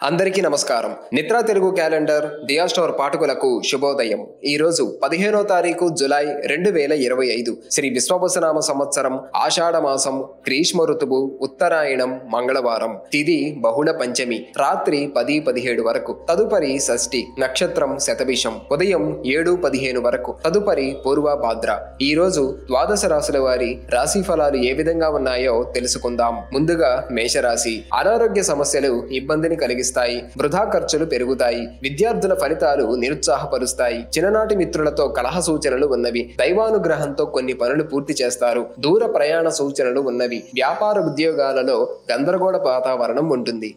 అందరికీ నమస్కారం. నిత్రా తెలుగు క్యాలెండర్ దియా స్టోర్ పాఠకులకు శుభోదయం. ఈ రోజు 15వ తారీఖు జులై 2025 శ్రీ విశ్వవసునామ సంవత్సరం ఆషాఢ మాసం గ్రీష్మ ఋతువు ఉత్తరాయణం మంగళవారం. తిథి బహుళ పంచమి రాత్రి 10:17 వరకు. తదుపరి షష్ఠి నక్షత్రం శతభిషం ఉదయం 7:15 వరకు. తదుపరి పూర్వ భాద్ర. ఈ రోజు ద్వాదశ రాశుల వారి రాశి ఫలాలు ఏ విధంగా ఉన్నాయో తెలుసుకుందాం. ముందుగా మేషరాశి. అనారోగ్య సమస్యలు ఇబ్బందిని కలిగిస్తాయి. వృధా ఖర్చులు పెరుగుతాయి. విద్యార్థుల ఫలితాలు నిరుత్సాహపరుస్తాయి. చిన్ననాటి మిత్రులతో కలహ సూచనలు ఉన్నవి. దైవానుగ్రహంతో కొన్ని పనులు పూర్తి చేస్తారు. దూర ప్రయాణ సూచనలు ఉన్నవి. వ్యాపార ఉద్యోగాలలో గందరగోళ వాతావరణం ఉంటుంది.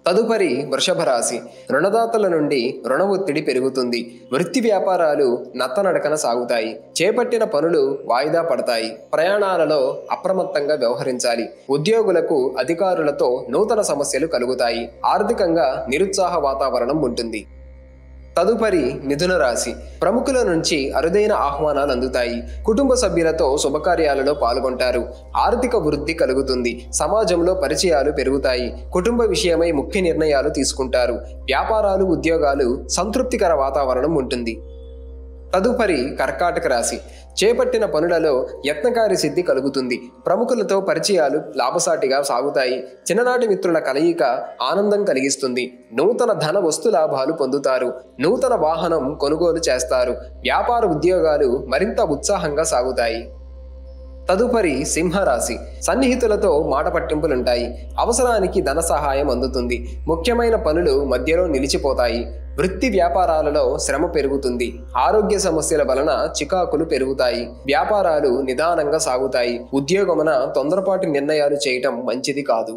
తదుపరి వృషభ రాశి. రుణదాతల నుండి రుణ ఒత్తిడి పెరుగుతుంది. వృత్తి వ్యాపారాలు నత్తనడకన సాగుతాయి. చేపట్టిన పనులు వాయిదా పడతాయి. ప్రయాణాలలో అప్రమత్తంగా వ్యవహరించాలి. ఉద్యోగులకు అధికారులతో నూతన సమస్యలు కలుగుతాయి. ఆర్థికంగా నిరుత్సాహ వాతావరణం ఉంటుంది. తదుపరి మిథున రాశి. ప్రముఖుల నుంచి అరుదైన ఆహ్వానాలు అందుతాయి. కుటుంబ సభ్యులతో శుభకార్యాలలో పాల్గొంటారు. ఆర్థిక వృద్ధి కలుగుతుంది. సమాజంలో పరిచయాలు పెరుగుతాయి. కుటుంబ విషయమై ముఖ్య నిర్ణయాలు తీసుకుంటారు. వ్యాపారాలు ఉద్యోగాలు సంతృప్తికర వాతావరణం ఉంటుంది. తదుపరి కర్కాటక రాశి. చేపట్టిన పనులలో యత్నకారి సిద్ధి కలుగుతుంది. ప్రముఖులతో పరిచయాలు లాభసాటిగా సాగుతాయి. చిన్ననాటి మిత్రుల కలయిక ఆనందం కలిగిస్తుంది. నూతన ధన వస్తు లాభాలు పొందుతారు. నూతన వాహనం కొనుగోలు చేస్తారు. వ్యాపార ఉద్యోగాలు మరింత ఉత్సాహంగా సాగుతాయి. తదుపరి సింహరాశి. సన్నిహితులతో మాట పట్టింపులుంటాయి. అవసరానికి ధన సహాయం అందుతుంది. ముఖ్యమైన పనులు మధ్యలో నిలిచిపోతాయి. వృత్తి వ్యాపారాలలో శ్రమ పెరుగుతుంది. ఆరోగ్య సమస్యల వలన చికాకులు పెరుగుతాయి. వ్యాపారాలు నిదానంగా సాగుతాయి. ఉద్యోగమున తొందరపాటు నిర్ణయాలు చేయటం మంచిది కాదు.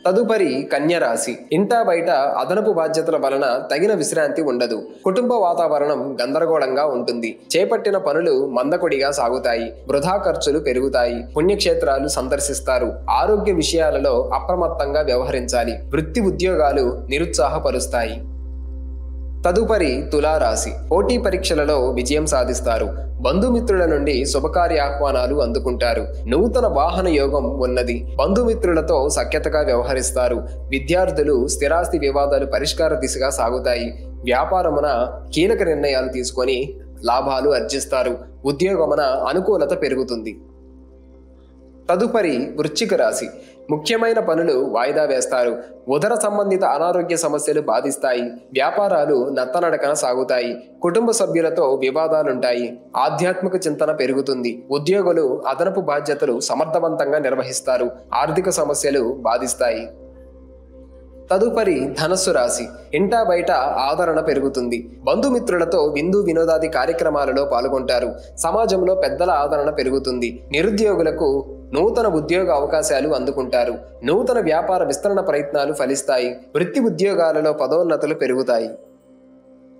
తదుపరి కన్యరాశి. ఇంటా బయట అదనపు బాధ్యతల వలన తగిన విశ్రాంతి ఉండదు. కుటుంబ వాతావరణం గందరగోళంగా ఉంటుంది. చేపట్టిన పనులు మందకొడిగా సాగుతాయి. వృధా ఖర్చులు పెరుగుతాయి. పుణ్యక్షేత్రాలు సందర్శిస్తారు. ఆరోగ్య విషయాలలో అప్రమత్తంగా వ్యవహరించాలి. వృత్తి ఉద్యోగాలు నిరుత్సాహపరుస్తాయి. తదుపరి తులారాశి. పోటీ పరీక్షలలో విజయం సాధిస్తారు. బంధుమిత్రుల నుండి శుభకార్య ఆహ్వానాలు అందుకుంటారు. నూతన వాహన యోగం ఉన్నది. బంధుమిత్రులతో సఖ్యతగా వ్యవహరిస్తారు. విద్యార్థులు స్థిరాస్తి వివాదాలు పరిష్కార దిశగా సాగుతాయి. వ్యాపారమున కీలక నిర్ణయాలు తీసుకొని లాభాలు ఆర్జిస్తారు. ఉద్యోగమున అనుకూలత పెరుగుతుంది. తదుపరి వృశ్చిక రాశి. ముఖ్యమైన పనులు వాయిదా వేస్తారు. ఉదర సంబంధిత అనారోగ్య సమస్యలు బాధిస్తాయి. వ్యాపారాలు నత్తనడకన సాగుతాయి. కుటుంబ సభ్యులతో వివాదాలుంటాయి. ఆధ్యాత్మిక చింతన పెరుగుతుంది. ఉద్యోగులు అదనపు బాధ్యతలు సమర్థవంతంగా నిర్వహిస్తారు. ఆర్థిక సమస్యలు బాధిస్తాయి. తదుపరి ధనస్సు రాశి. ఇంటా బయట ఆదరణ పెరుగుతుంది. బంధుమిత్రులతో విందు వినోదాది కార్యక్రమాలలో పాల్గొంటారు. సమాజంలో పెద్దల ఆదరణ పెరుగుతుంది. నిరుద్యోగులకు నూతన ఉద్యోగ అవకాశాలు అందుకుంటారు. నూతన వ్యాపార విస్తరణ ప్రయత్నాలు ఫలిస్తాయి. వృత్తి ఉద్యోగాలలో పదోన్నతులు పెరుగుతాయి.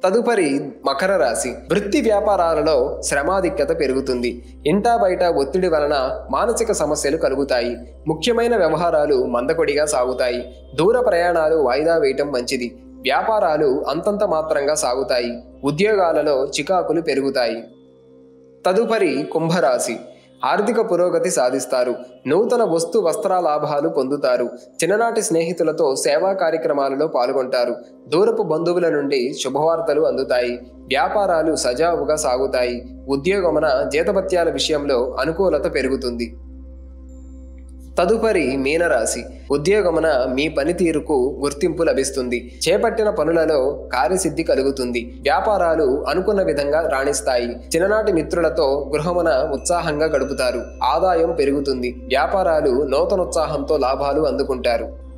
తదుపరి మకర రాశి. వృత్తి వ్యాపారాలలో శ్రమాధిక్యత పెరుగుతుంది. ఇంటా బయట ఒత్తిడి వలన మానసిక సమస్యలు కలుగుతాయి. ముఖ్యమైన వ్యవహారాలు మందకొడిగా సాగుతాయి. దూర ప్రయాణాలు వాయిదా వేయటం మంచిది. వ్యాపారాలు అంతంత మాత్రంగా సాగుతాయి. ఉద్యోగాలలో చికాకులు పెరుగుతాయి. తదుపరి కుంభరాశి. ఆర్థిక పురోగతి సాధిస్తారు. నూతన వస్తు వస్త్ర లాభాలు పొందుతారు. చిన్ననాటి స్నేహితులతో సేవా కార్యక్రమాలలో పాల్గొంటారు. దూరపు బంధువుల నుండి శుభవార్తలు అందుతాయి. వ్యాపారాలు సజావుగా సాగుతాయి. ఉద్యోగమున జీతభత్యాల విషయంలో అనుకూలత పెరుగుతుంది. తదుపరి మీనరాశి. ఉద్యోగమున మీ పనితీరుకు గుర్తింపు లభిస్తుంది. చేపట్టిన పనులలో కార్యసిద్ధి కలుగుతుంది. వ్యాపారాలు అనుకున్న విధంగా రాణిస్తాయి. చిన్ననాటి మిత్రులతో గృహమున ఉత్సాహంగా గడుపుతారు. ఆదాయం పెరుగుతుంది. వ్యాపారాలు నూతనోత్సాహంతో లాభాలు అందుకుంటారు.